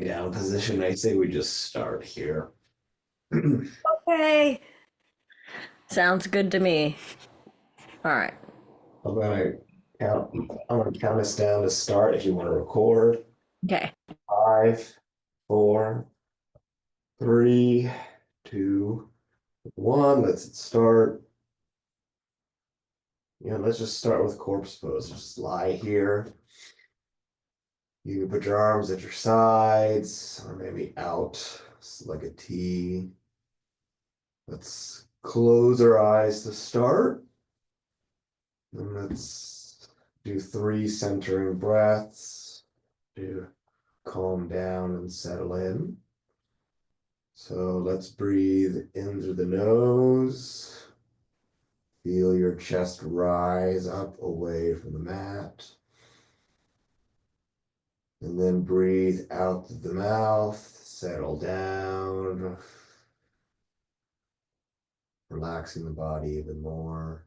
Yeah, position, I say we just start here. Okay. Sounds good to me. All right. I'm gonna count. I'm gonna count us down to start if you want to record. Okay. Five, four, three, two, one. Let's start. Let's just start with corpse pose. Just lie here. You can put your arms at your sides or maybe out like a T. Let's close our eyes to start. And let's do three centering breaths to calm down and settle in. So let's breathe in through the nose. Feel your chest rise up away from the mat. And then breathe out through the mouth. Settle down. Relaxing the body even more.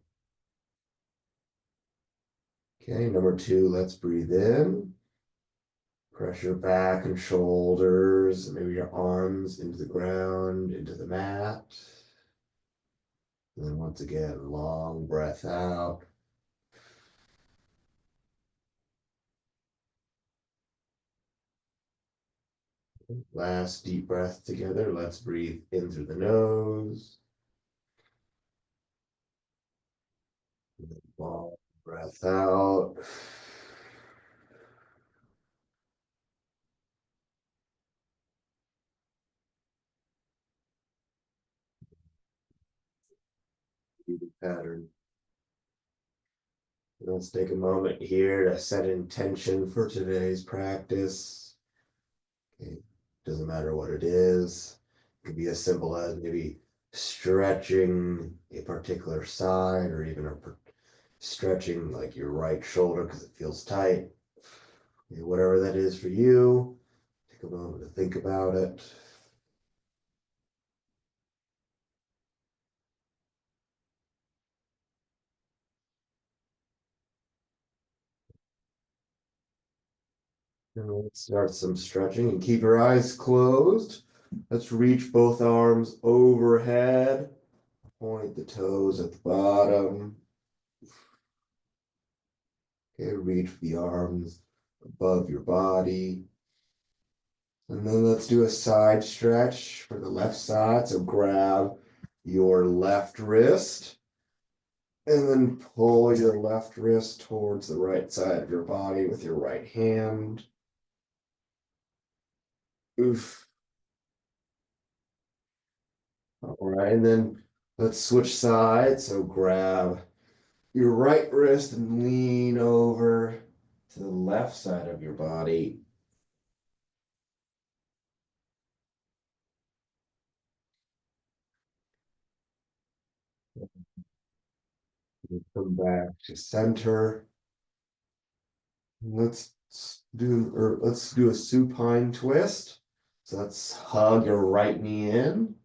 Okay, number two, let's breathe in. Press your back and shoulders, maybe your arms into the ground, into the mat. And then once again, long breath out. Last deep breath together. Let's breathe in through the nose. And then long breath out. Breathing pattern. Let's take a moment here to set intention for today's practice. Okay. Doesn't matter what it is. It could be as simple as maybe stretching a particular side or even stretching like your right shoulder because it feels tight. Okay, whatever that is for you, take a moment to think about it. And let's start some stretching and keep your eyes closed. Let's reach both arms overhead. Point the toes at the bottom. Okay, reach the arms above your body. And then let's do a side stretch for the left side. So grab your left wrist and then pull your left wrist towards the right side of your body with your right hand. Oof. All right. And then let's switch sides. So grab your right wrist and lean over to the left side of your body. Come back to center. Let's do a supine twist. So let's hug your right knee in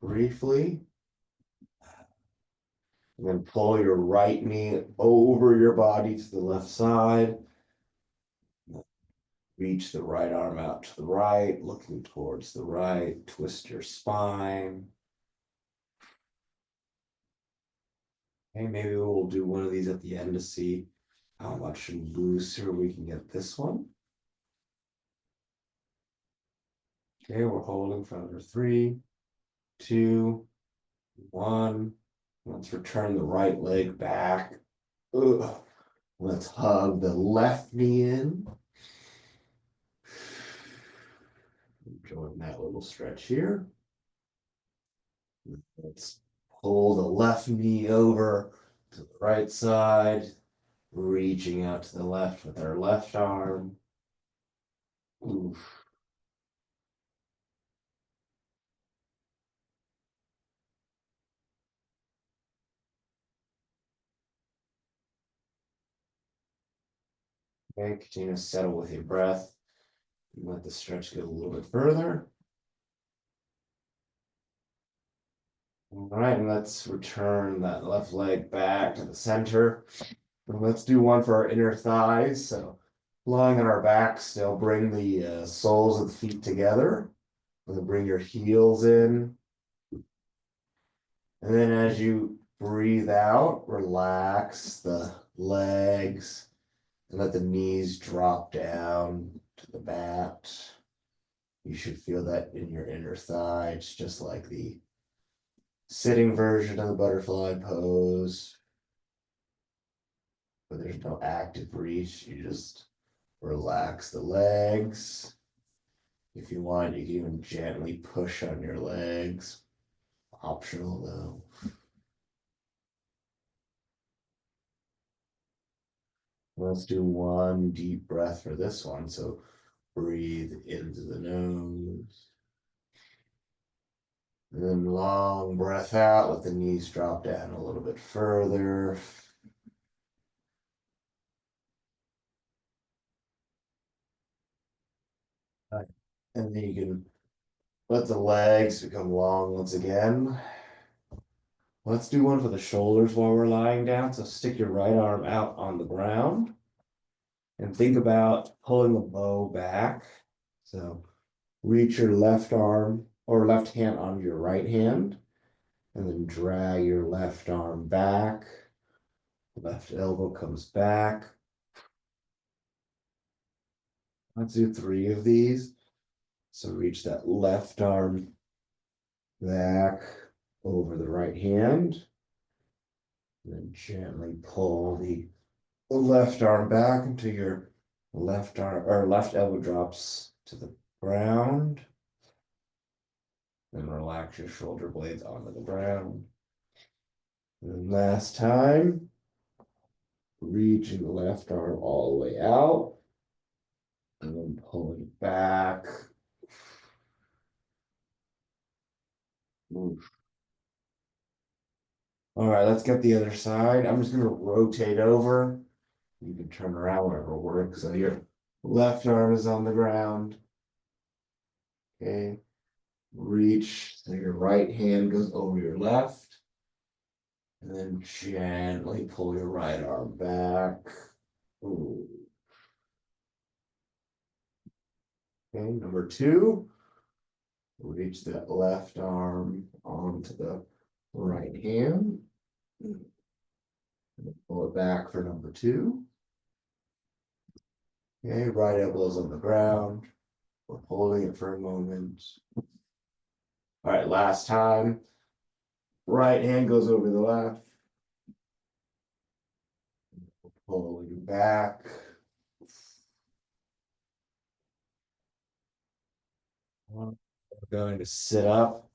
briefly, and then pull your right knee over your body to the left side. Reach the right arm out to the right, looking towards the right. Twist your spine. Okay, maybe we'll do one of these at the end to see how much looser we can get this one. Okay, we're holding for another three, two, one. Let's return the right leg back. Ugh. Let's hug the left knee in. Join that little stretch here. Let's pull the left knee over to the right side, reaching out to the left with our left arm. Oof. Okay, continue to settle with your breath. Let the stretch get a little bit further. All right, and let's return that left leg back to the center. And let's do one for our inner thighs. So Lying on our backs, still bring the soles of the feet together. And then bring your heels in. And then as you breathe out, relax the legs and let the knees drop down to the mat. You should feel that in your inner thighs, just like the sitting version of the butterfly pose. But there's no active reach, you just relax the legs. If you want, you can even gently push on your legs. Optional though. Let's do one deep breath for this one. So breathe into the nose. And then long breath out, let the knees drop down a little bit further. And then you can let the legs become long once again. Let's do one for the shoulders while we're lying down. So stick your right arm out on the ground and think about pulling the bow back. So reach your left arm or left hand on your right hand and then drag your left arm back. Left elbow comes back. Let's do 3 of these. So reach that left arm back over the right hand. And then gently pull the left arm back until your left arm or left elbow drops to the ground. Then relax your shoulder blades onto the ground. And then last time, reaching the left arm all the way out. And then pulling back. Oof. All right, let's get the other side. I'm just gonna rotate over. You can turn around wherever works. So your left arm is on the ground. Okay. Reach. So your right hand goes over your left. And then gently pull your right arm back. Ooh. Okay, number 2. Reach that left arm onto the right hand. Pull it back for number 2. Okay, right elbow's on the ground. We're holding it for a moment. All right, last time. Right hand goes over the left. Pulling back. We're going to sit up.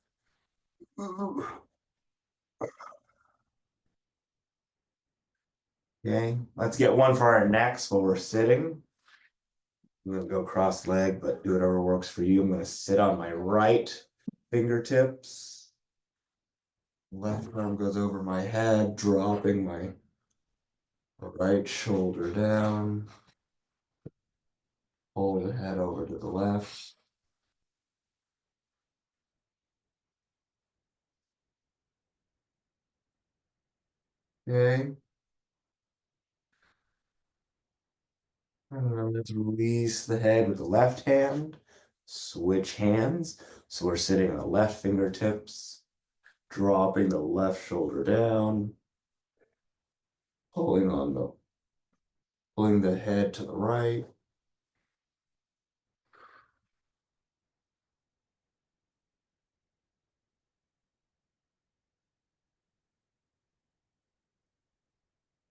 Okay, let's get one for our necks while we're sitting. I'm gonna go cross leg, but do whatever works for you. I'm gonna sit on my right fingertips. Left arm goes over my head, dropping my right shoulder down. Pull the head over to the left. Okay. And then let's release the head with the left hand. Switch hands. So we're sitting on the left fingertips, dropping the left shoulder down, pulling the head to the right.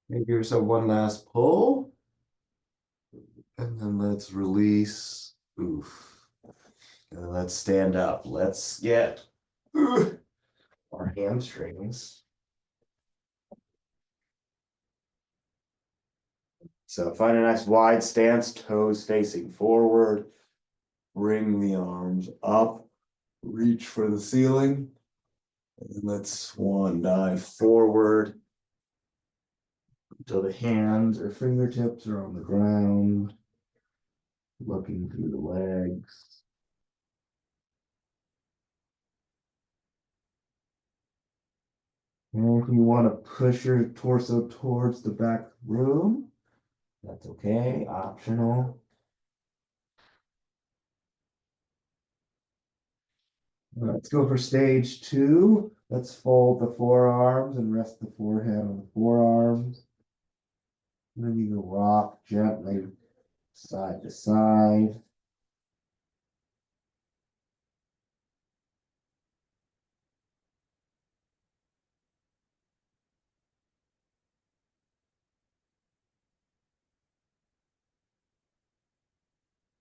Maybe give yourself one last pull. And then let's release. Oof. And then let's stand up. Let's get our hamstrings. So find a nice wide stance, toes facing forward. Bring the arms up. Reach for the ceiling. And then let's swan dive forward until the hands or fingertips are on the ground. Looking through the legs. And if you want to push your torso towards the back room, That's okay, optional. Let's go for stage 2. Let's fold the forearms and rest the forehead on the forearms. And then you can rock gently side to side.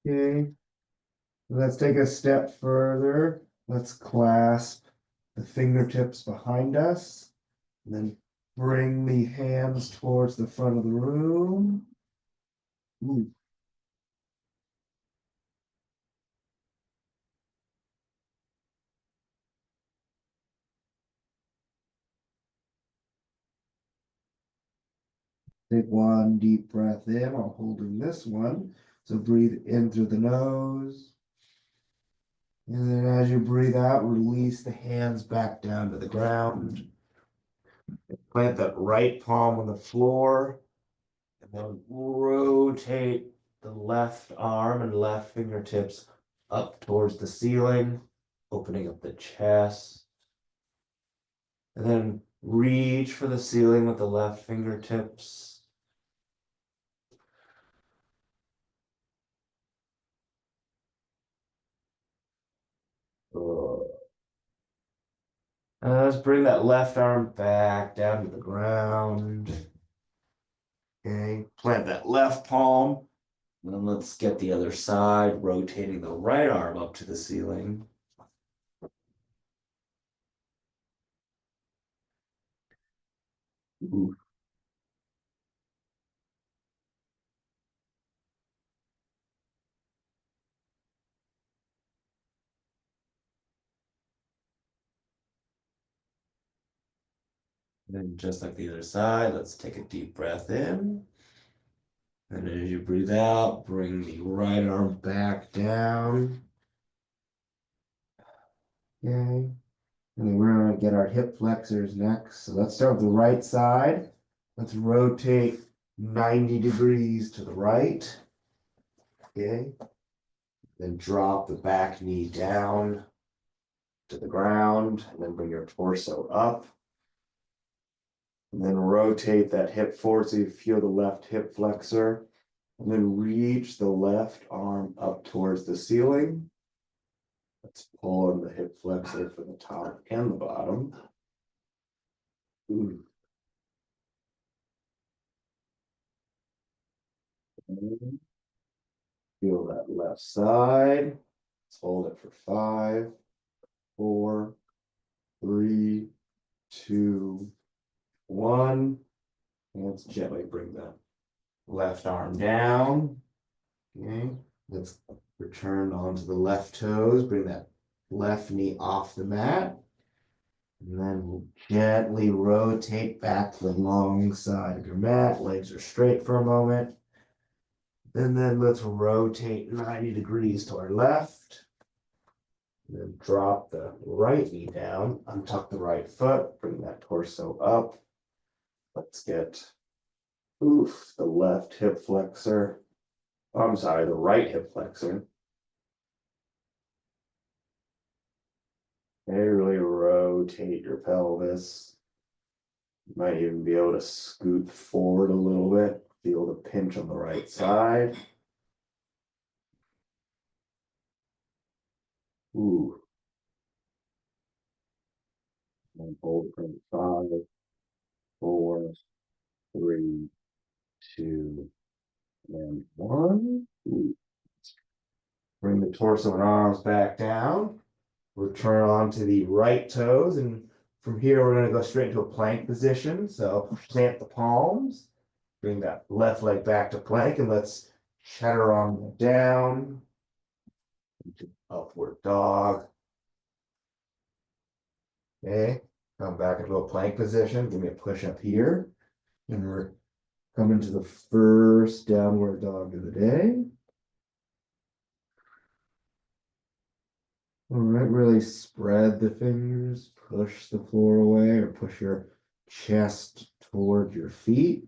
Okay, let's take a step further. Let's clasp the fingertips behind us. And then bring the hands towards the front of the room. Ooh. Take one deep breath in while holding this one. So breathe in through the nose. And then as you breathe out, release the hands back down to the ground. Plant that right palm on the floor. And then rotate the left arm and left fingertips up towards the ceiling, opening up the chest. And then reach for the ceiling with the left fingertips. Let's bring that left arm back down to the ground. Okay, plant that left palm. And then let's get the other side, rotating the right arm up to the ceiling. Ooh. And then just like the other side, let's take a deep breath in. And as you breathe out, bring the right arm back down. Okay. And then we're going to get our hip flexors next. So let's start with the right side. Let's rotate 90 degrees to the right. Okay. Then drop the back knee down to the ground, and then bring your torso up. And then rotate that hip forward so you feel the left hip flexor. And then reach the left arm up towards the ceiling. Let's pull on the hip flexor for the top and the bottom. Ooh. Feel that left side. Let's hold it for 5, 4, 3, 2, 1. And let's gently bring the left arm down. Okay, let's return onto the left toes. Bring that left knee off the mat. And then we'll gently rotate back to the long side of your mat. Legs are straight for a moment. And then let's rotate 90 degrees to our left. And then drop the right knee down, untuck the right foot, bring that torso up. Let's get, the left hip flexor. Oh, I'm sorry, the right hip flexor. Okay, really rotate your pelvis. You might even be able to scoot forward a little bit. Feel the pinch on the right side. Ooh. And hold for 5, 4, 3, 2, and 1. Ooh. Bring the torso and arms back down. Return onto the right toes. And from here, we're going to go straight into a plank position. So plant the palms. Bring that left leg back to plank. And let's chaturanga down into upward dog. Okay. Come back into a plank position. Give me a push up here. And we're coming to the first downward dog of the day. All right, really spread the fingers, push the floor away, or push your chest toward your feet.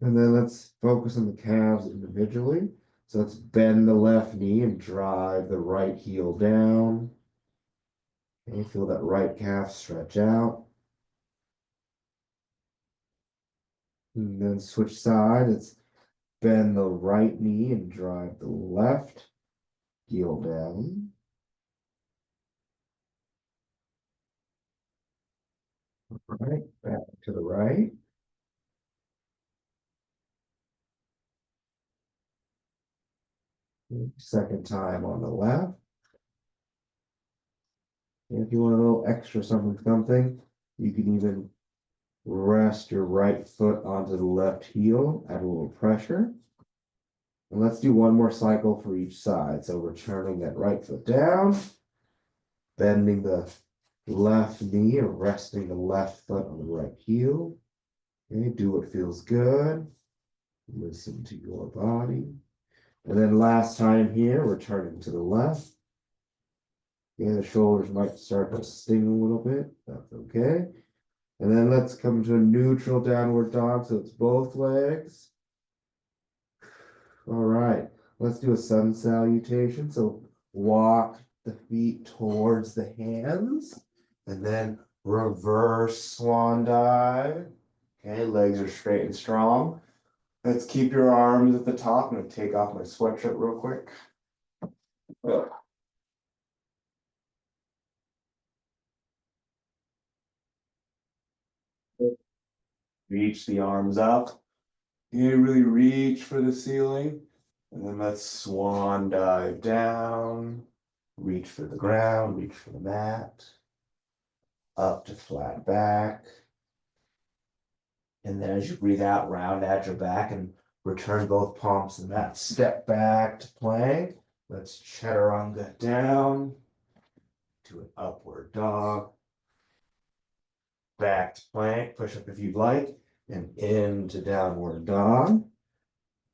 And then let's focus on the calves individually. So let's bend the left knee and drive the right heel down. And you feel that right calf stretch out. And then switch sides. Let's bend the right knee and drive the left heel down. Right, back to the right. Second time on the left. And if you want a little extra something, you can even rest your right foot onto the left heel, add a little pressure. And let's do one more cycle for each side. So we're turning that right foot down, bending the left knee and resting the left foot on the right heel. Okay, do what feels good. Listen to your body. And then last time here, we're turning to the left. Okay, the shoulders might start to sting a little bit. That's okay. And then let's come to a neutral downward dog. So it's both legs. All right, let's do a sun salutation. So walk the feet towards the hands and then reverse swan dive. Okay, legs are straight and strong. Let's keep your arms at the top. I'm gonna take off my sweatshirt real quick. Reach the arms up. You really reach for the ceiling. And then let's swan dive down. Reach for the ground, reach for the mat. Up to flat back. And then as you breathe out, round at your back and return both palms to the mat. Step back to plank. Let's chaturanga down to an upward dog. Back to plank, push up if you'd like, and into downward dog.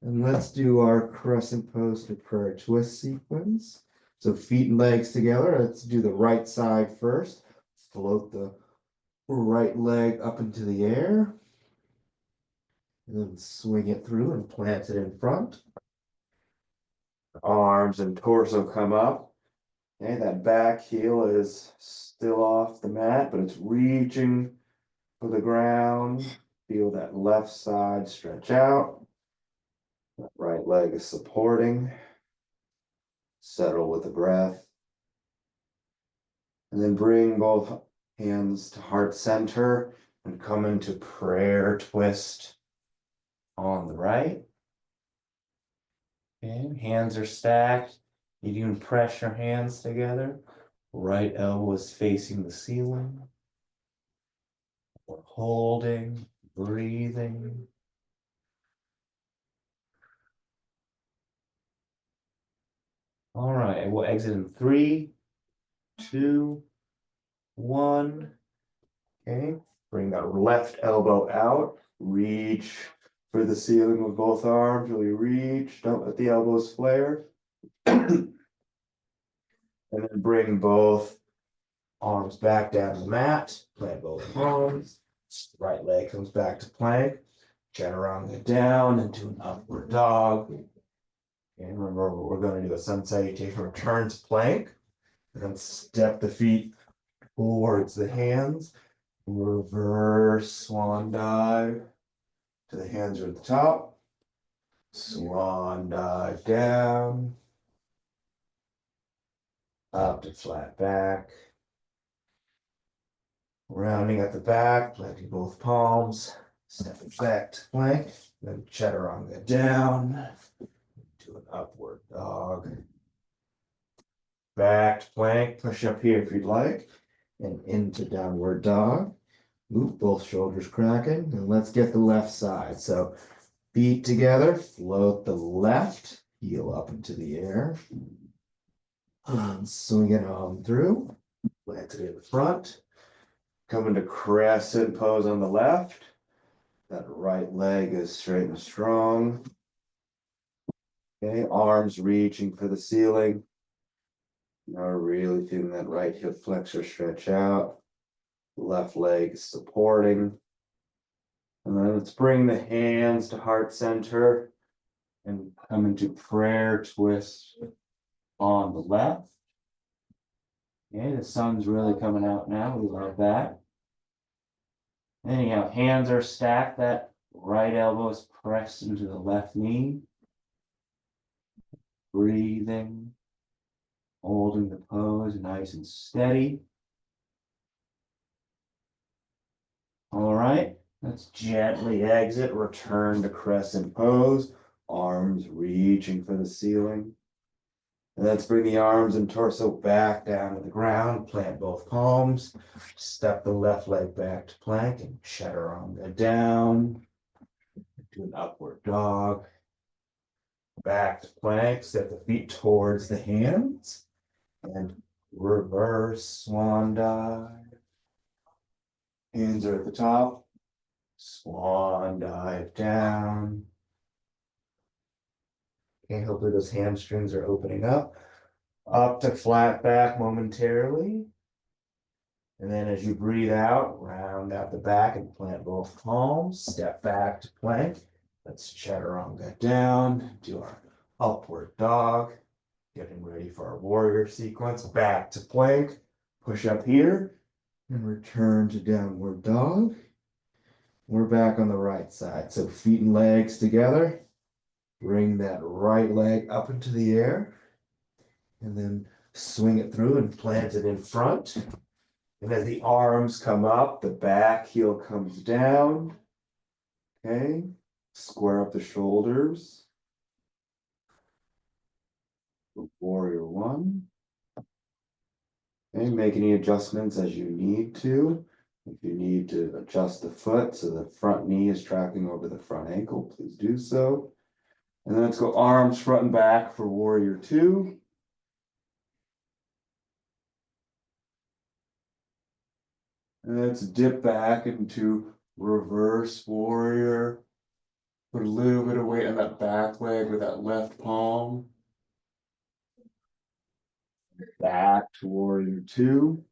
And let's do our crescent pose to prayer twist sequence. So feet and legs together. Let's do the right side first. Float the right leg up into the air. And then swing it through and plant it in front. Arms and torso come up. Okay, that back heel is still off the mat, but it's reaching for the ground. Feel that left side stretch out. That right leg is supporting. Settle with the breath. And then bring both hands to heart center and come into prayer twist on the right. And hands are stacked. You can press your hands together. Right elbow is facing the ceiling. We're holding, breathing. All right, we'll exit in 3, 2, 1. Okay, bring that left elbow out. Reach for the ceiling with both arms. Really reach. Don't let the elbows flare. And then bring both arms back down to the mat. Plant both palms. Right leg comes back to plank. Chaturanga down into an upward dog. And remember, we're going to do a sun salutation, return to plank. And then step the feet towards the hands. Reverse swan dive to the hands are at the top. Swan dive down. Up to flat back. Rounding at the back, planting both palms. Stepping back to plank. Then chaturanga down to an upward dog. Back to plank, push up here if you'd like. And into downward dog. Oop, both shoulders cracking. And let's get the left side. So feet together, float the left heel up into the air. And swing it on through. Plant it in the front. Come into crescent pose on the left. That right leg is straight and strong. Okay, arms reaching for the ceiling. Now really feeling that right hip flexor stretch out. Left leg supporting. And then let's bring the hands to heart center and come into prayer twist on the left. Okay, the sun's really coming out now. We love that. Anyhow, hands are stacked. That right elbow is pressed into the left knee. Breathing, holding the pose nice and steady. All right, let's gently exit, return to crescent pose, arms reaching for the ceiling. And let's bring the arms and torso back down to the ground, plant both palms, step the left leg back to plank and chaturanga down to an upward dog. Back to plank, step the feet towards the hands and reverse swan dive. Hands are at the top, swan dive down. Okay, hopefully those hamstrings are opening up. Up to flat back momentarily. And then as you breathe out, round out the back and plant both palms. Step back to plank. Let's chaturanga down to our upward dog. Getting ready for our warrior sequence. Back to plank. Push up here and return to downward dog. We're back on the right side. So feet and legs together. Bring that right leg up into the air. And then swing it through and plant it in front. And as the arms come up, the back heel comes down. Okay. Square up the shoulders. Warrior one. Okay, make any adjustments as you need to. If you need to adjust the foot so the front knee is tracking over the front ankle, please do so. And then let's go arms front and back for warrior two. And let's dip back into reverse warrior. Put a little bit of weight on that back leg with that left palm. Back to warrior two.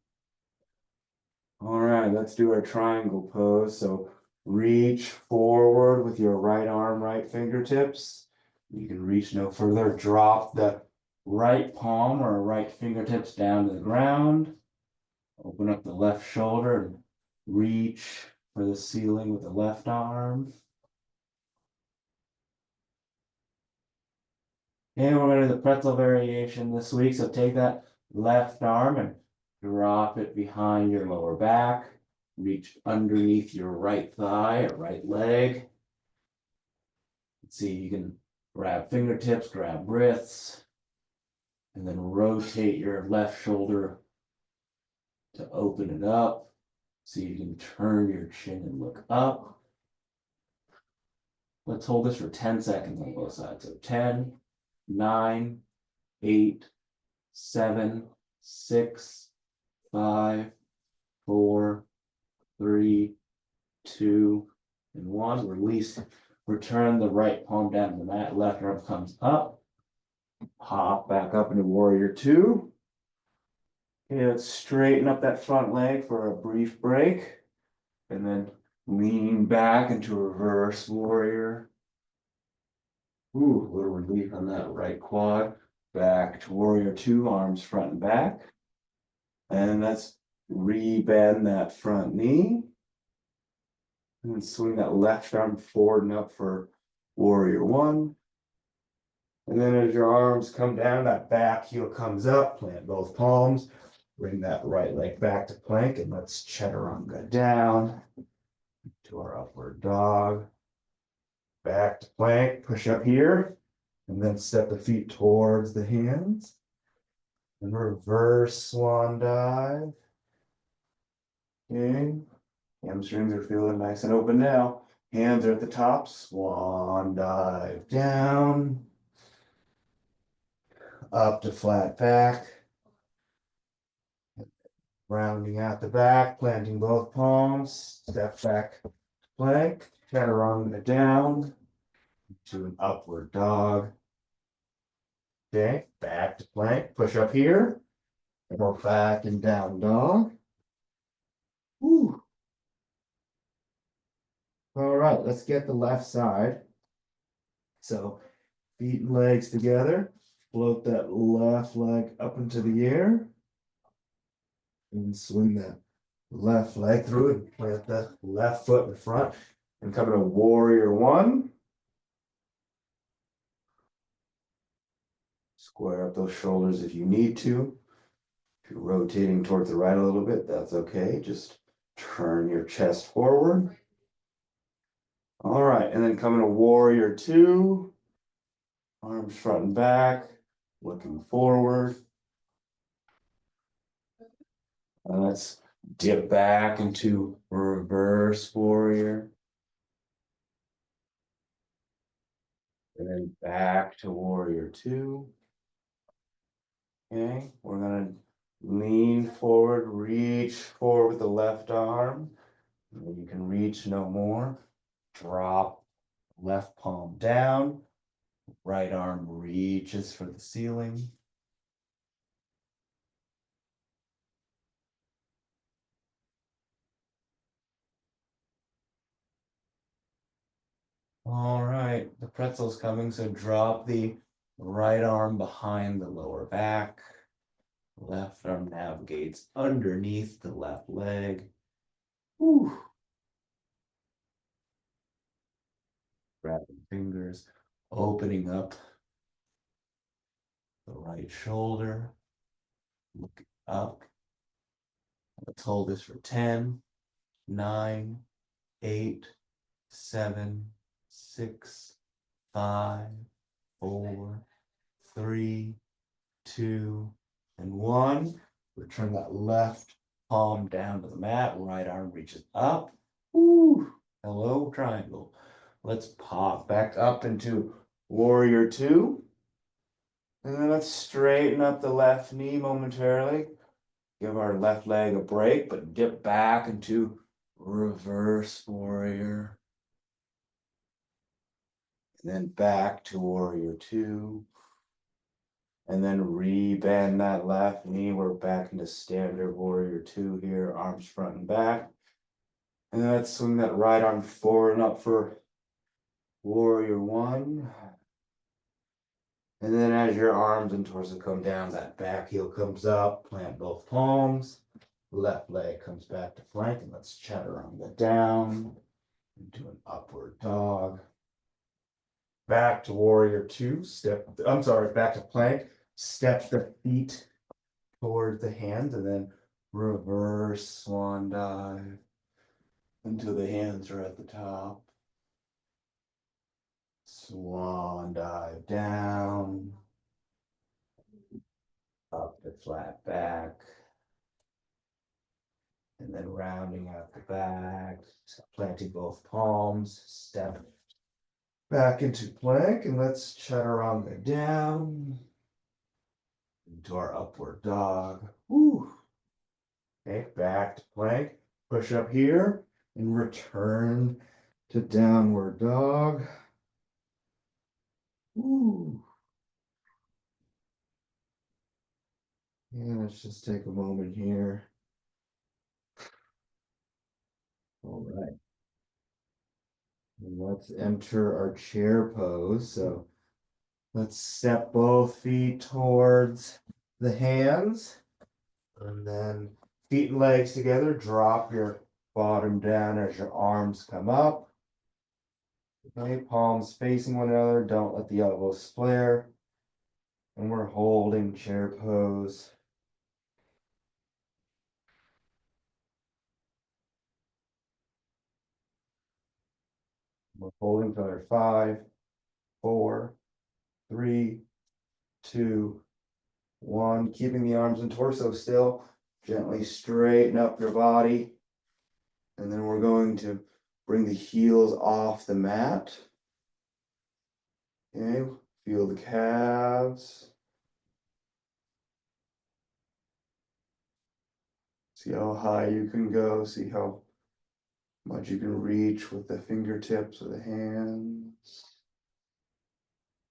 All right, let's do our triangle pose. So reach forward with your right arm, right fingertips. You can reach no further. Drop the right palm or right fingertips down to the ground. Open up the left shoulder and reach for the ceiling with the left arm. And we're going to do the pretzel variation this week. So take that left arm and drop it behind your lower back. Reach underneath your right thigh or right leg. Let's see, you can grab fingertips, grab wrists, and then rotate your left shoulder to open it up. So you can turn your chin and look up. Let's hold this for 10 seconds on both sides. So 10, 9, 8, 7, 6, 5, 4, 3, 2, and 1. Release. Return the right palm down to the mat. Left arm comes up. Hop back up into warrior two. Okay, let's straighten up that front leg for a brief break. And then lean back into reverse warrior. Ooh, a little relief on that right quad. Back to warrior two, arms front and back. And let's re-bend that front knee. And then swing that left arm forward and up for warrior one. And then as your arms come down, that back heel comes up, plant both palms. Bring that right leg back to plank and let's chaturanga down to our upward dog. Back to plank, push up here, and then step the feet towards the hands. And reverse swan dive. Okay. Hamstrings are feeling nice and open now. Hands are at the top, swan dive down. Up to flat back. Rounding out the back, planting both palms, step back plank, chaturanga down to an upward dog. Okay, back to plank, push up here, and we're back and down dog. Woo. All right, let's get the left side. So feet and legs together, float that left leg up into the air. And swing that left leg through it, plant the left foot in front, and come into warrior one. Square up those shoulders if you need to. If you're rotating towards the right a little bit, that's okay. Just turn your chest forward. All right, and then come into warrior two. Arms front and back, looking forward. And let's dip back into reverse warrior. And then back to warrior two. Okay, we're gonna lean forward, reach forward with the left arm. And you can reach no more. Drop left palm down. Right arm reaches for the ceiling. All right, the pretzel's coming, so drop the right arm behind the lower back. Left arm navigates underneath the left leg. Whew. Grabbing fingers, opening up the right shoulder. Looking up. Let's hold this for 10, 9, 8, 7, 6, 5, 4, 3, 2, and 1. Return that left palm down to the mat. Right arm reaches up. Woo! Hello, triangle. Let's pop back up into warrior two. And then let's straighten up the left knee momentarily. Give our left leg a break, but dip back into reverse warrior. And then back to warrior two. And then re-bend that left knee. We're back into standard warrior two here, arms front and back. And then let's swing that right arm forward and up for warrior one. And then as your arms and torso come down, that back heel comes up, plant both palms. Left leg comes back to plank, and let's chaturanga down into an upward dog. Back to warrior two, back to plank. Step the feet towards the hands, and then reverse swan dive until the hands are at the top. Swan dive down, up to flat back. And then rounding out the back, planting both palms, step back into plank, and let's chaturanga down into our upward dog. Woo. Okay, back to plank, push up here, and return to downward dog. Woo. Yeah, let's just take a moment here. All right. And let's enter our chair pose. So let's step both feet towards the hands. And then feet and legs together. Drop your bottom down as your arms come up. Okay, palms facing one another. Don't let the elbows flare. And we're holding chair pose. We're holding for another 5, 4, 3, 2, 1. Keeping the arms and torso still. Gently straighten up your body. And then we're going to bring the heels off the mat. Okay, feel the calves. See how high you can go. See how much you can reach with the fingertips of the hands.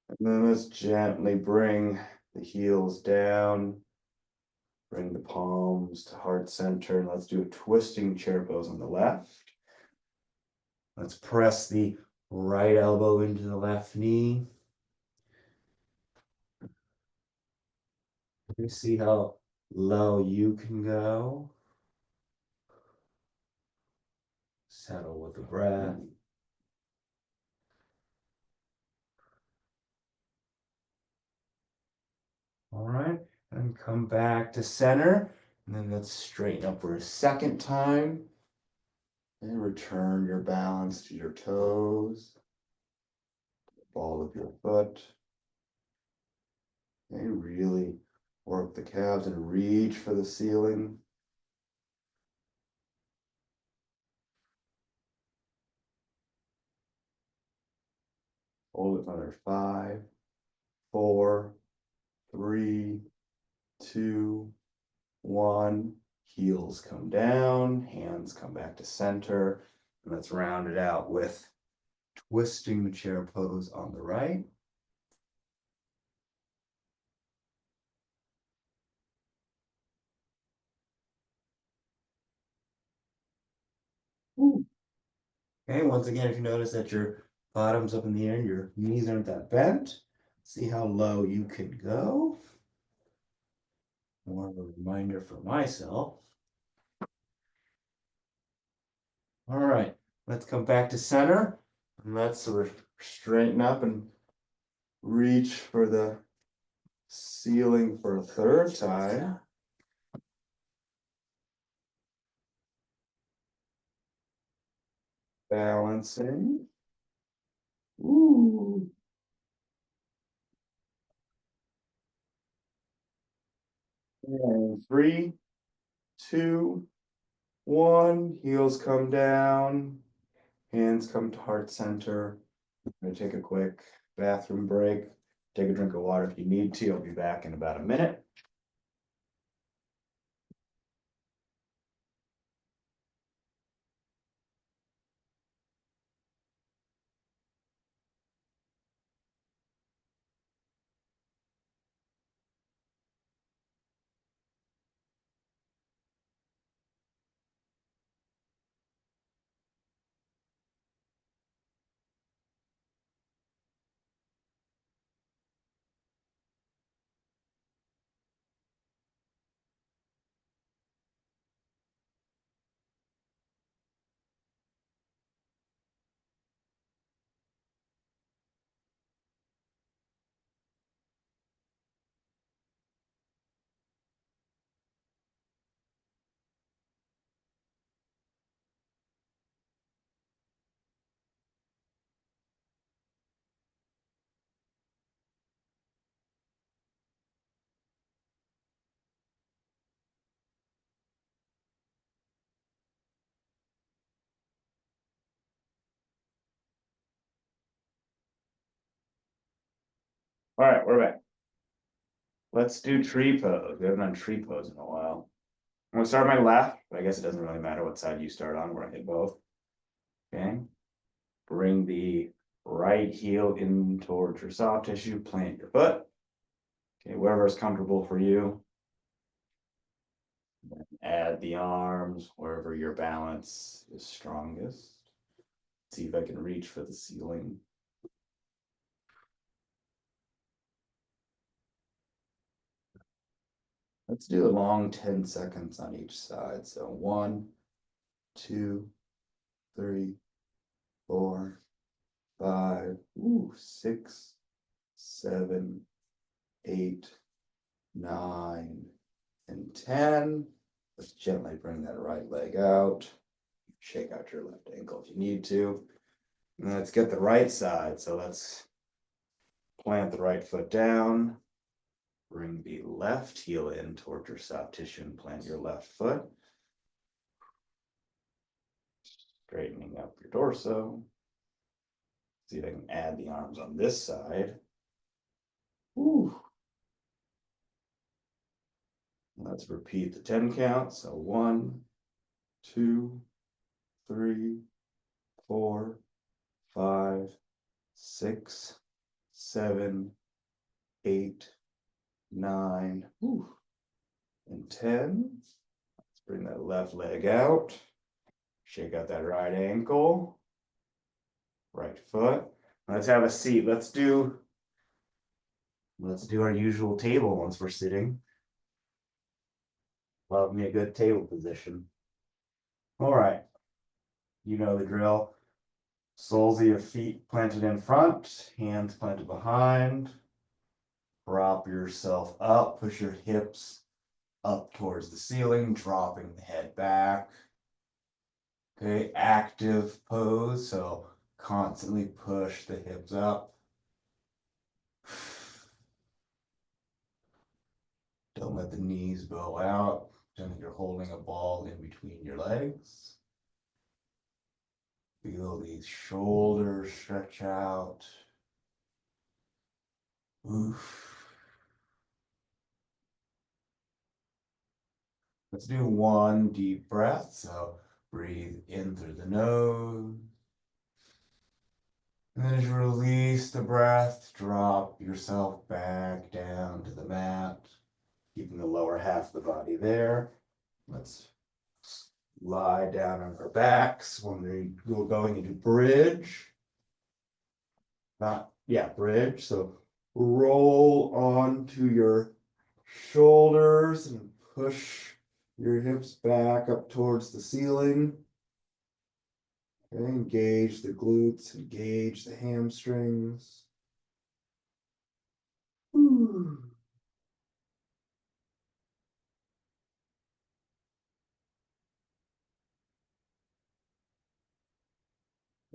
And then let's gently bring the heels down. Bring the palms to heart center. And let's do a twisting chair pose on the left. Let's press the right elbow into the left knee. Let me see how low you can go. Settle with the breath. All right, and come back to center. And then let's straighten up for a second time. And return your balance to your toes. Ball of your foot. And really work the calves and reach for the ceiling. Hold it for another 5, 4, 3, 2, 1. Heels come down, hands come back to center. And let's round it out with twisting the chair pose on the right. Ooh. Okay, once again, if you notice that your bottom's up in the air and your knees aren't that bent, see how low you can go. More of a reminder for myself. All right, let's come back to center. And let's sort of straighten up and reach for the ceiling for a third time. Balancing. Ooh. And 3, 2, 1. Heels come down. Hands come to heart center. I'm gonna take a quick bathroom break. Take a drink of water if you need to. I'll be back in about a minute. All right, we're back. Let's do tree pose. We haven't done tree pose in a while. I'm gonna start on my left, but I guess it doesn't really matter what side you start on. We're gonna hit both. Okay. Bring the right heel in towards your soft tissue. Plant your foot. Okay, wherever is comfortable for you. Then add the arms wherever your balance is strongest. See if I can reach for the ceiling. Let's do a long 10 seconds on each side. So 1, 2, 3, 4, 5, 6, 7, 8, 9, and 10. Let's gently bring that right leg out. Shake out your left ankle if you need to. And let's get the right side. So let's plant the right foot down. Bring the left heel in towards your soft tissue and plant your left foot. Straightening up your torso. See if I can add the arms on this side. Woo. Let's repeat the 10 count. So 1, 2, 3, 4, 5, 6, 7, 8, 9, and 10. Let's bring that left leg out. Shake out that right ankle. right foot. Let's have a seat. Let's do our usual table once we're sitting. Love me a good table position. All right. You know the drill. Soles of your feet planted in front, hands planted behind. Prop yourself up, push your hips up towards the ceiling, dropping the head back. Okay, active pose, so constantly push the hips up. Don't let the knees bow out. Pretend that you're holding a ball in between your legs. Feel these shoulders stretch out. Oof. Let's do one deep breath. So breathe in through the nose. And then as you release the breath, drop yourself back down to the mat, keeping the lower half of the body there. Let's lie down on our backs when we're going into bridge. Bridge. So roll onto your shoulders and push your hips back up towards the ceiling. Okay, engage the glutes, engage the hamstrings. Whew.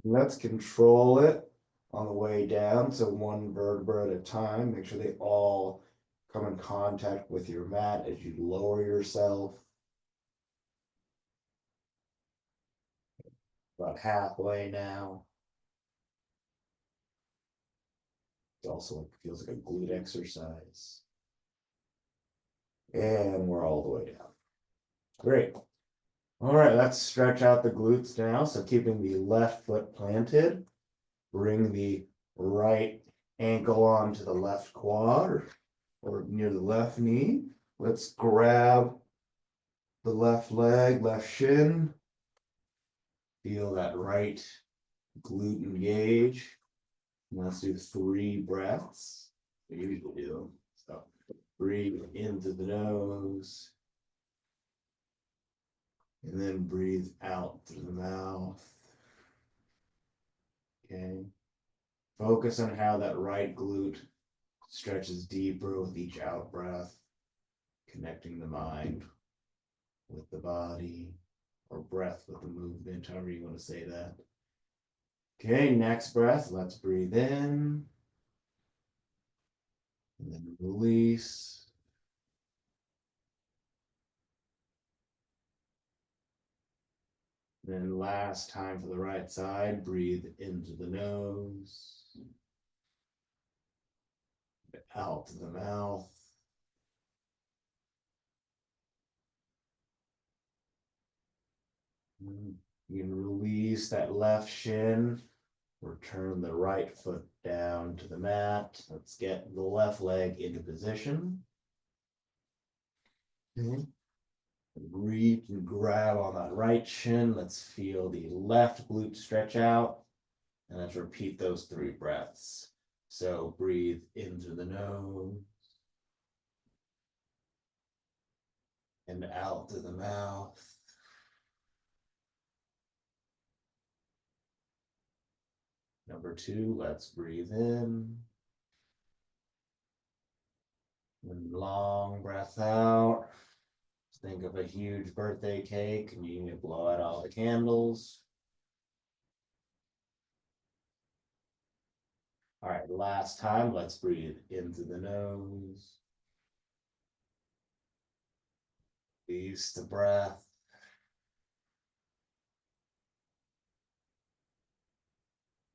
Let's control it on the way down. So one vertebra at a time. Make sure they all come in contact with your mat as you lower yourself. About halfway now. It also feels like a glute exercise. And we're all the way down. Great. All right, let's stretch out the glutes now. So keeping the left foot planted, bring the right ankle onto the left quad or near the left knee. Let's grab the left leg, left shin. Feel that right glute engage. And let's do 3 breaths. We usually do. So breathe into the nose. And then breathe out through the mouth. Okay. Focus on how that right glute stretches deeper with each out breath, connecting the mind with the body, or breath with the movement, however you want to say that. Okay, next breath, let's breathe in. And then release. Then last time for the right side, breathe into the nose, out to the mouth. You can release that left shin, or turn the right foot down to the mat. Let's get the left leg into position. Reach and grab on that right shin. Let's feel the left glute stretch out. And let's repeat those 3 breaths. So breathe into the nose and out to the mouth. Number 2, let's breathe in. And long breath out. Think of a huge birthday cake and you need to blow out all the candles. All right, last time, let's breathe into the nose. Release the breath.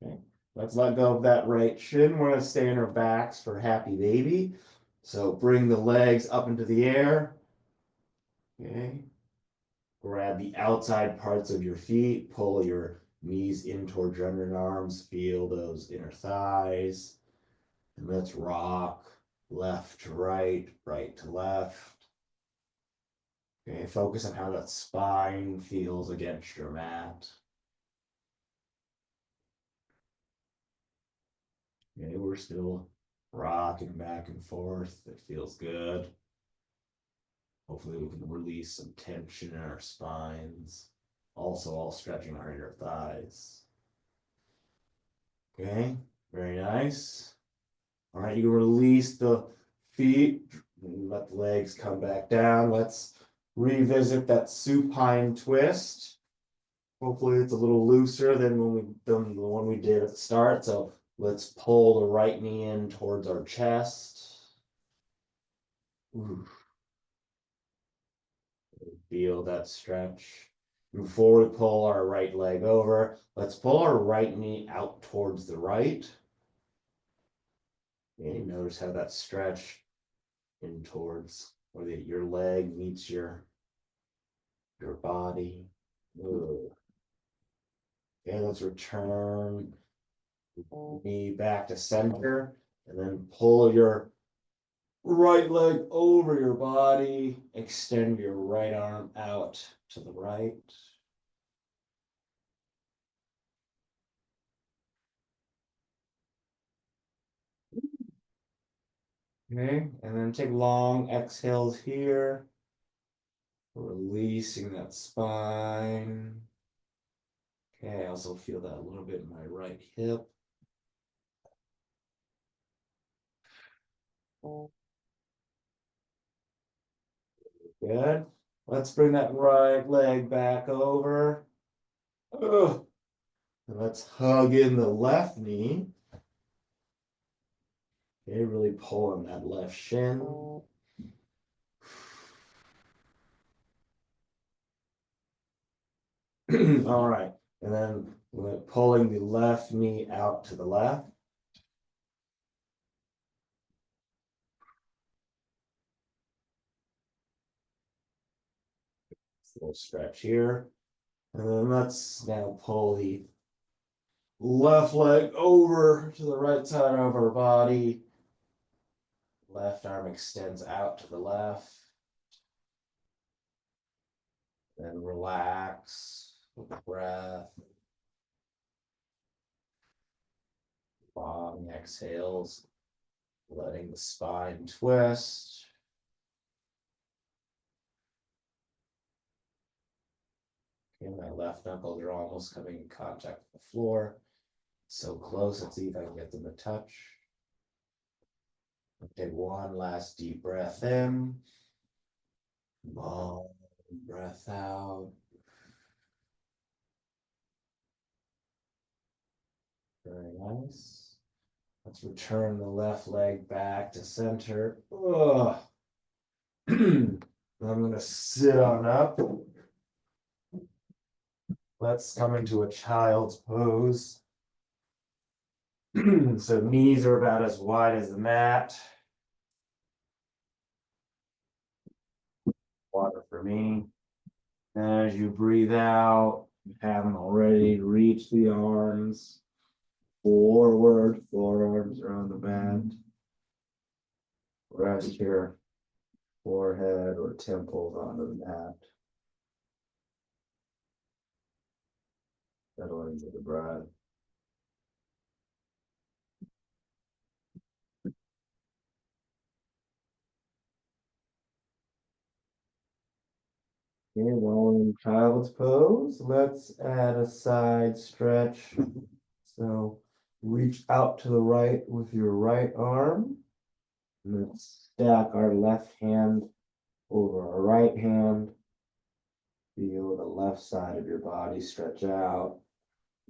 Okay, let's let go of that right shin. We're going to stay on our backs for happy baby. So bring the legs up into the air. Okay. Grab the outside parts of your feet. Pull your knees in towards your underarms. Feel those inner thighs. And let's rock left to right, right to left. Okay, focus on how that spine feels against your mat. Okay, we're still rocking back and forth. It feels good. Hopefully we can release some tension in our spines. Also all stretching our inner thighs. Okay, very nice. All right, you release the feet, let the legs come back down. Let's revisit that supine twist. Hopefully it's a little looser than the one we did at the start. So let's pull the right knee in towards our chest. Ooh. Feel that stretch. Before we pull our right leg over, let's pull our right knee out towards the right. And notice how that stretch in towards where your leg meets your body. Ooh. Okay, let's return knee back to center and then pull your right leg over your body. Extend your right arm out to the right. Okay, and then take long exhales here, releasing that spine. Okay, I also feel that a little bit in my right hip. Good. Let's bring that right leg back over. Ugh. And let's hug in the left knee. Okay, really pulling that left shin. All right, and then we're pulling the left knee out to the left. Little stretch here. And then let's now pull the left leg over to the right side of our body. Left arm extends out to the left. Then relax with the breath. Long exhales, letting the spine twist. Okay, my left knuckles are almost coming in contact with the floor. So close, let's see if I can get them to touch. Take one last deep breath in. Long breath out. Very nice. Let's return the left leg back to center. Ugh. I'm going to sit on up. Let's come into a child's pose. So knees are about as wide as the mat. Water for me. As you breathe out, you haven't already, reach the arms forward, forearms around the mat. Rest your forehead or temples onto the mat. Settle into the breath. Okay, while in child's pose, let's add a side stretch. So reach out to the right with your right arm. And let's stack our left hand over our right hand. Feel the left side of your body stretch out.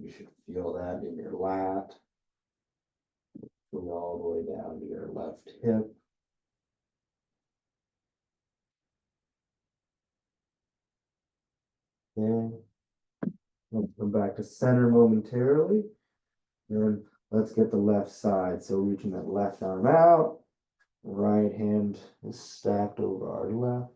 You should feel that in your lat. Go all the way down to your left hip. Okay. Let's come back to center momentarily. And let's get the left side. So reaching that left arm out. Right hand is stacked over our left.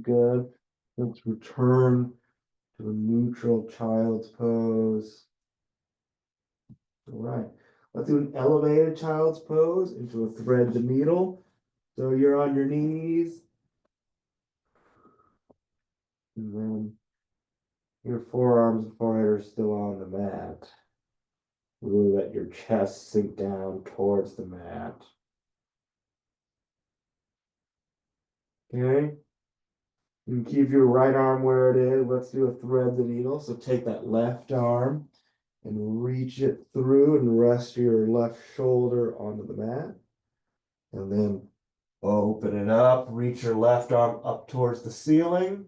Good. Let's return to a neutral child's pose. All right, let's do an elevated child's pose into a thread the needle. So you're on your knees. And then your forearms and forehead are still on the mat. Really let your chest sink down towards the mat. Okay. You can keep your right arm where it is. Let's do a thread the needle. So take that left arm and reach it through and rest your left shoulder onto the mat. And then open it up, reach your left arm up towards the ceiling.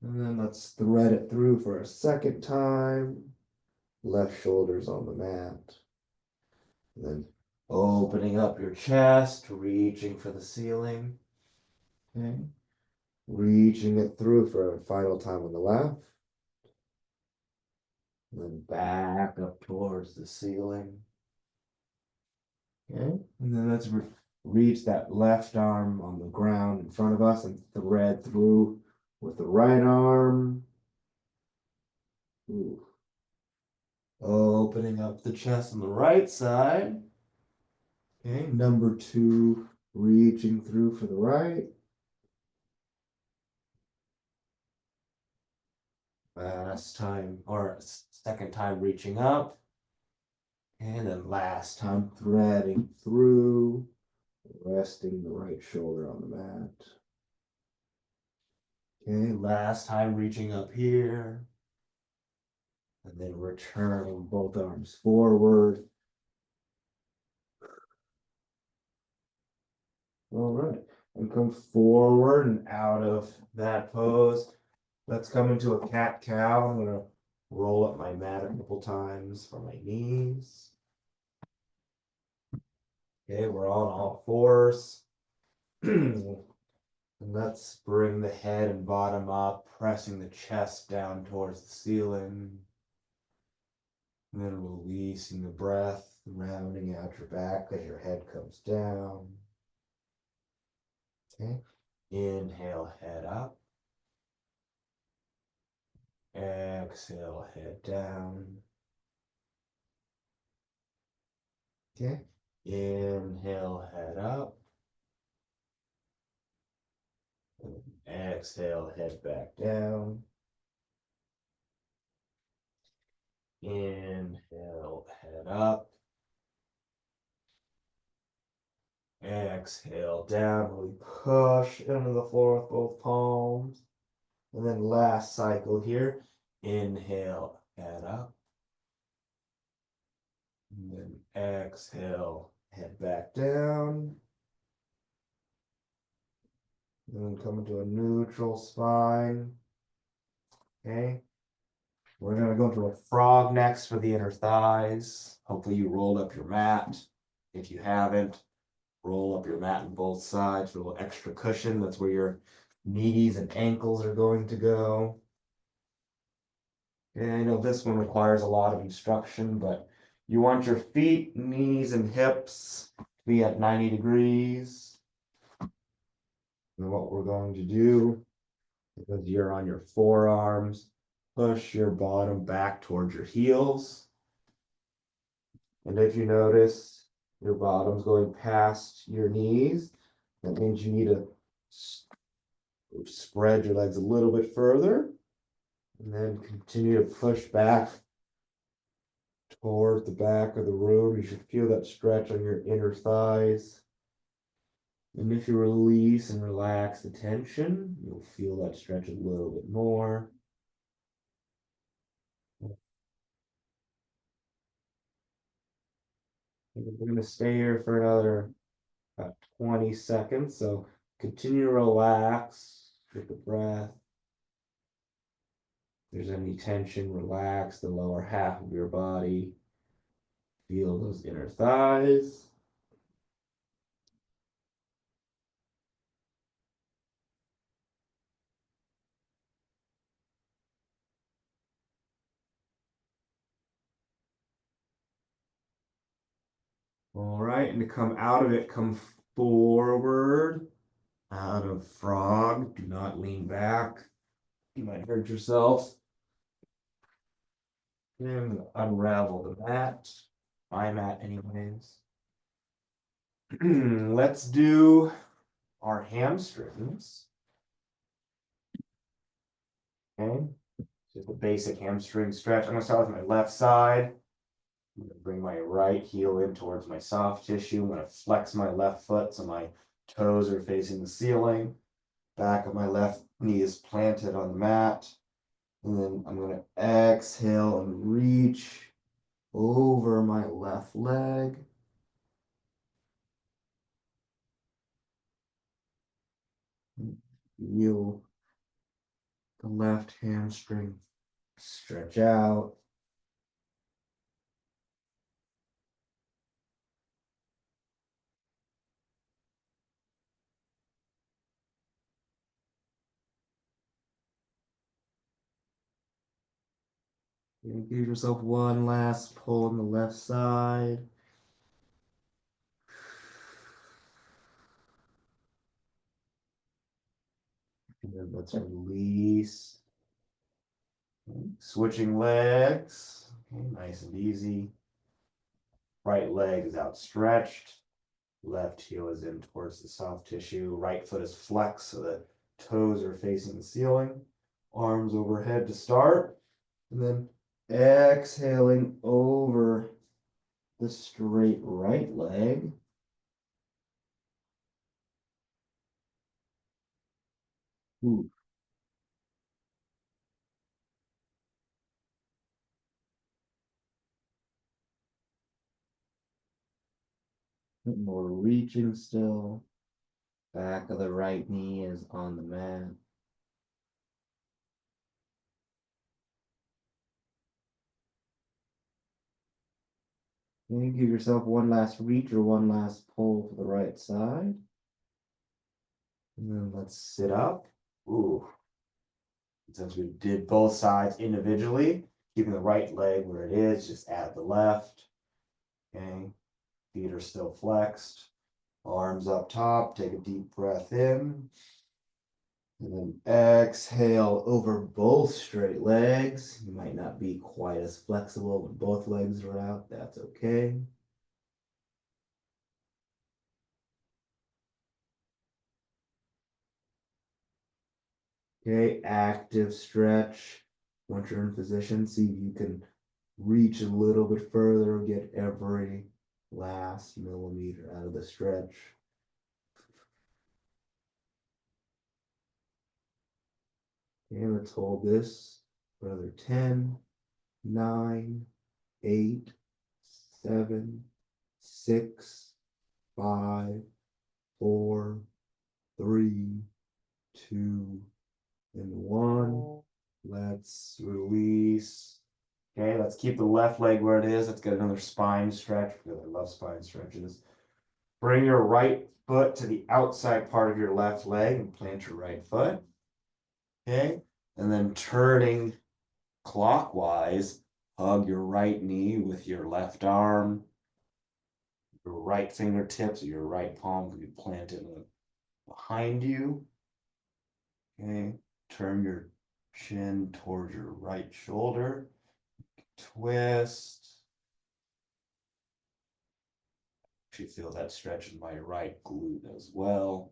And then let's thread it through for a second time. Left shoulder's on the mat. And then opening up your chest, reaching for the ceiling. Okay. Reaching it through for a final time on the left. And then back up towards the ceiling. Okay. And then let's reach that left arm on the ground in front of us and thread through with the right arm. Ooh. Opening up the chest on the right side. Okay, number 2, reaching through for the right. Last time, or second time reaching up. And then last time threading through, resting the right shoulder on the mat. Okay, last time reaching up here. And then returning both arms forward. All right, and come forward and out of that pose. Let's come into a cat-cow. I'm gonna roll up my mat a couple times for my knees. Okay, we're on all fours. And let's bring the head and bottom up, pressing the chest down towards the ceiling. And then releasing the breath, rounding out your back as your head comes down. Okay, inhale, head up. Exhale, head down. Okay, inhale, head up. Exhale, head back down. Inhale, head up. Exhale, down. Really push into the floor with both palms. And then last cycle here. Inhale, head up. And then exhale, head back down. And then come into a neutral spine. Okay. We're going to go into a frog next for the inner thighs. Hopefully you rolled up your mat. If you haven't, roll up your mat on both sides for a little extra cushion. That's where your knees and ankles are going to go. And I know this one requires a lot of instruction, but you want your feet, knees, and hips to be at 90 degrees. And what we're going to do, because you're on your forearms, push your bottom back towards your heels. And if you notice your bottom's going past your knees, that means you need to spread your legs a little bit further. And then continue to push back towards the back of the room. You should feel that stretch on your inner thighs. And if you release and relax the tension, you'll feel that stretch a little bit more. We're going to stay here for another about 20 seconds. So continue to relax, take a breath. If there's any tension, relax the lower half of your body. Feel those inner thighs. All right, and to come out of it, come forward, out of frog. Do not lean back. You might hurt yourself. I'm gonna unravel the mat. My mat, anyways. Let's do our hamstrings. Okay, just a basic hamstring stretch. I'm gonna start with my left side. I'm gonna bring my right heel in towards my soft tissue. I'm gonna flex my left foot so my toes are facing the ceiling. Back of my left knee is planted on the mat. And then I'm gonna exhale and reach over my left leg. Feel the left hamstring stretch out. And give yourself one last pull on the left side. And then let's release. Okay, switching legs. Okay, nice and easy. Right leg is outstretched. Left heel is in towards the soft tissue. Right foot is flexed so that toes are facing the ceiling. Arms overhead to start. And then exhaling over the straight right leg. Ooh. Bit more reaching still. Back of the right knee is on the mat. And give yourself one last reach or one last pull to the right side. And then let's sit up. Ooh. Since we did both sides individually, keeping the right leg where it is, just add the left. Okay. Feet are still flexed. Arms up top. Take a deep breath in. And then exhale over both straight legs. You might not be quite as flexible when both legs are out. That's okay. Okay, active stretch. Once you're in position, see if you can reach a little bit further, get every last millimeter out of the stretch. Okay, let's hold this for another 10, 9, 8, 7, 6, 5, 4, 3, 2, and 1. Let's release. Okay, let's keep the left leg where it is. Let's get another spine stretch because I love spine stretches. Bring your right foot to the outside part of your left leg and plant your right foot. Okay, and then turning clockwise, hug your right knee with your left arm. Your right fingertips or your right palm can be planted behind you. Okay, turn your chin towards your right shoulder. Twist. Actually feel that stretch in my right glute as well.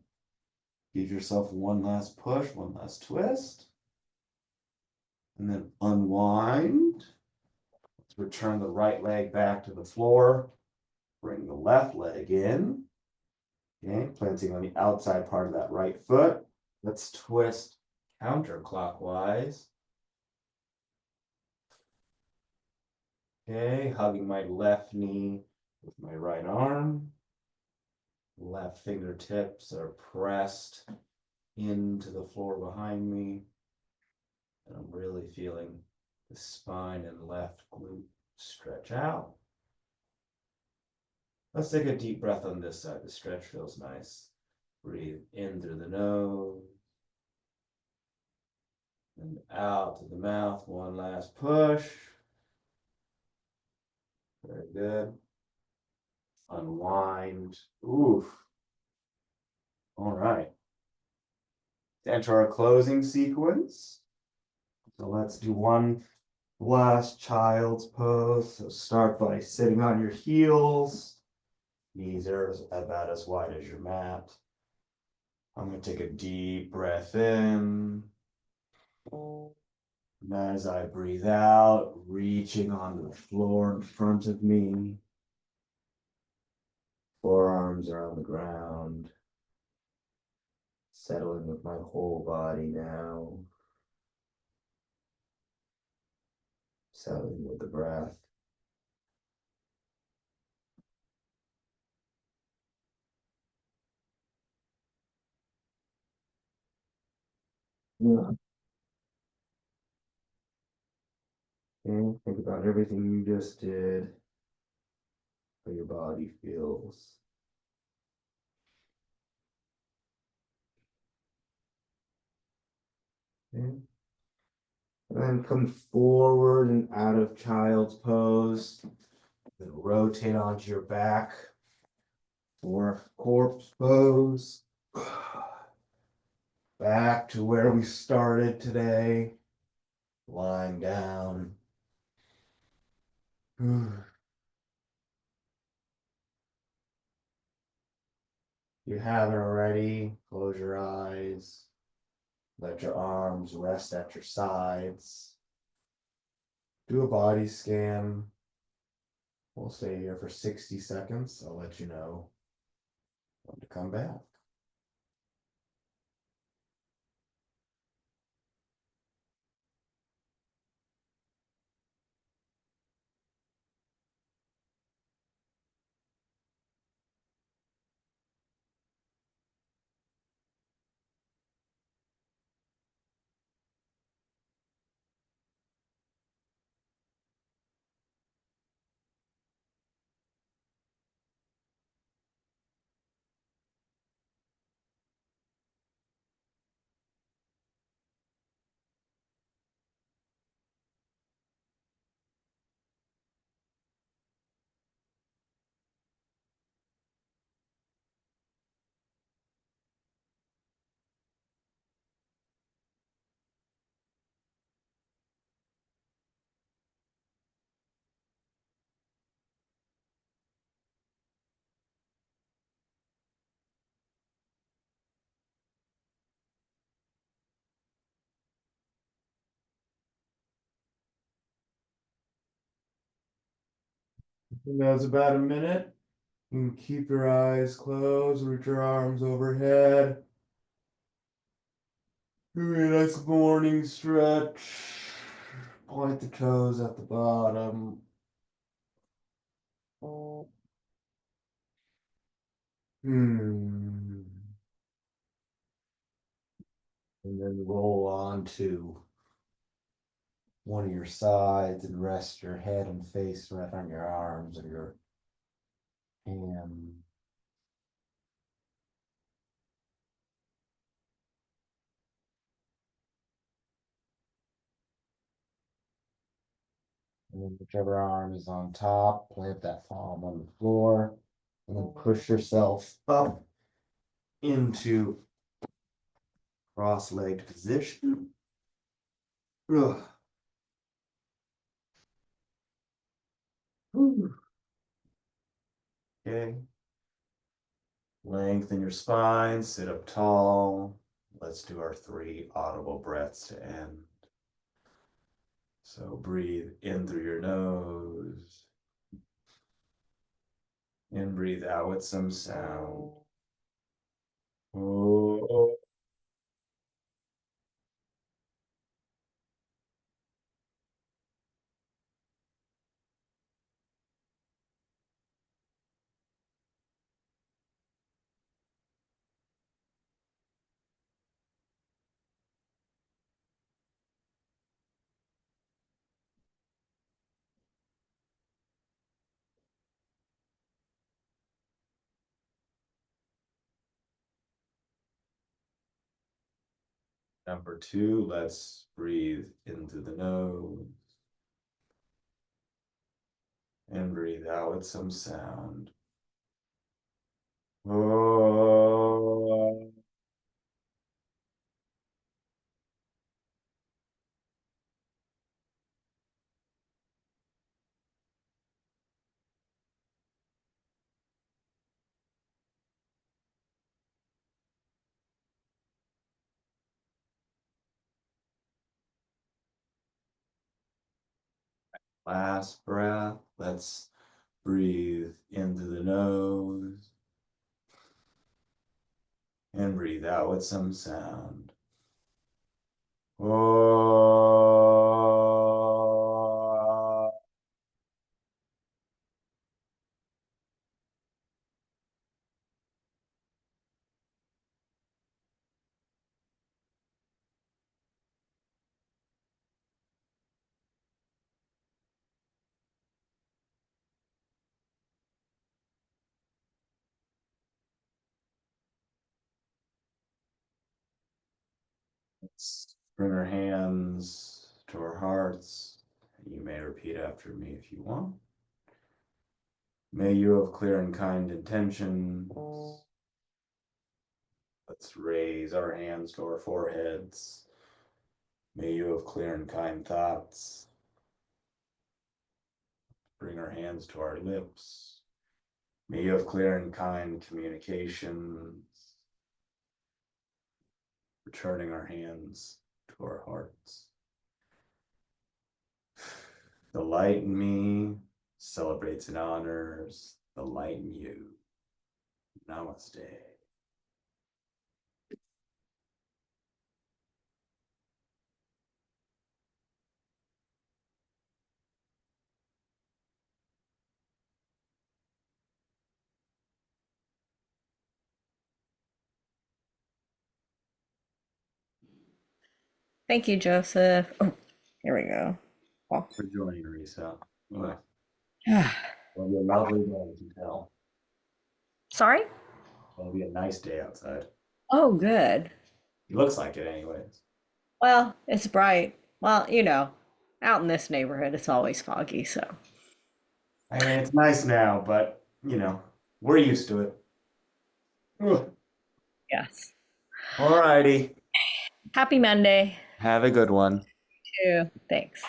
Give yourself one last push, one last twist. And then unwind. Let's return the right leg back to the floor. Bring the left leg in. Okay, planting on the outside part of that right foot. Let's twist counterclockwise. Okay, hugging my left knee with my right arm. Left fingertips are pressed into the floor behind me. And I'm really feeling the spine and left glute stretch out. Let's take a deep breath on this side. The stretch feels nice. Breathe in through the nose. And out to the mouth. One last push. Very good. Unwind. Oof. All right. To enter our closing sequence. So let's do one Last child's pose. So start by sitting on your heels. Knees are about as wide as your mat. I'm going to take a deep breath in. And as I breathe out, reaching onto the floor in front of me. Forearms are on the ground. Settling with my whole body now. Settling with the breath. Yeah. And think about everything you just did, how your body feels. Okay. And then come forward and out of child's pose. Then rotate onto your back for corpse pose. Back to where we started today. Lying down. If you haven't already, close your eyes. Let your arms rest at your sides. Do a body scan. We'll stay here for 60 seconds. I'll let you know when to come back. And that's about a minute. You can keep your eyes closed, reach your arms overhead. Do a nice morning stretch. Point the toes at the bottom. Hmm. And then roll on to one of your sides and rest your head and face right on your arms or your hand. And then whichever arm is on top, plant that palm on the floor, and then push yourself up into cross-legged position. Ugh. Okay. Lengthen your spine, sit up tall. Let's do our 3 audible breaths to end. So breathe in through your nose. And breathe out with some sound. Oh. Number 2, let's breathe in through the nose. And breathe out with some sound. Oh. Last breath. Let's breathe into the nose and breathe out with some sound. Oh. Let's bring our hands to our hearts. You may repeat after me if you want. May you have clear and kind intentions. Let's raise our hands to our foreheads. May you have clear and kind thoughts. Bring our hands to our lips. May you have clear and kind communications. Returning our hands to our hearts. The light in me celebrates and honors the light in you. Namaste. Thank you, Joseph. Oh, here we go. Well, For joining, Risa. Well, ah, it'll be a lovely day, you can tell. sorry? It'll be a nice day outside. Oh, good. It looks like it anyways. Well, it's bright. Well, out in this neighborhood, it's always foggy, so. I mean, it's nice now, but, we're used to it. Ugh. Yes. Alrighty. Happy Monday. Have a good one. Too. Thanks.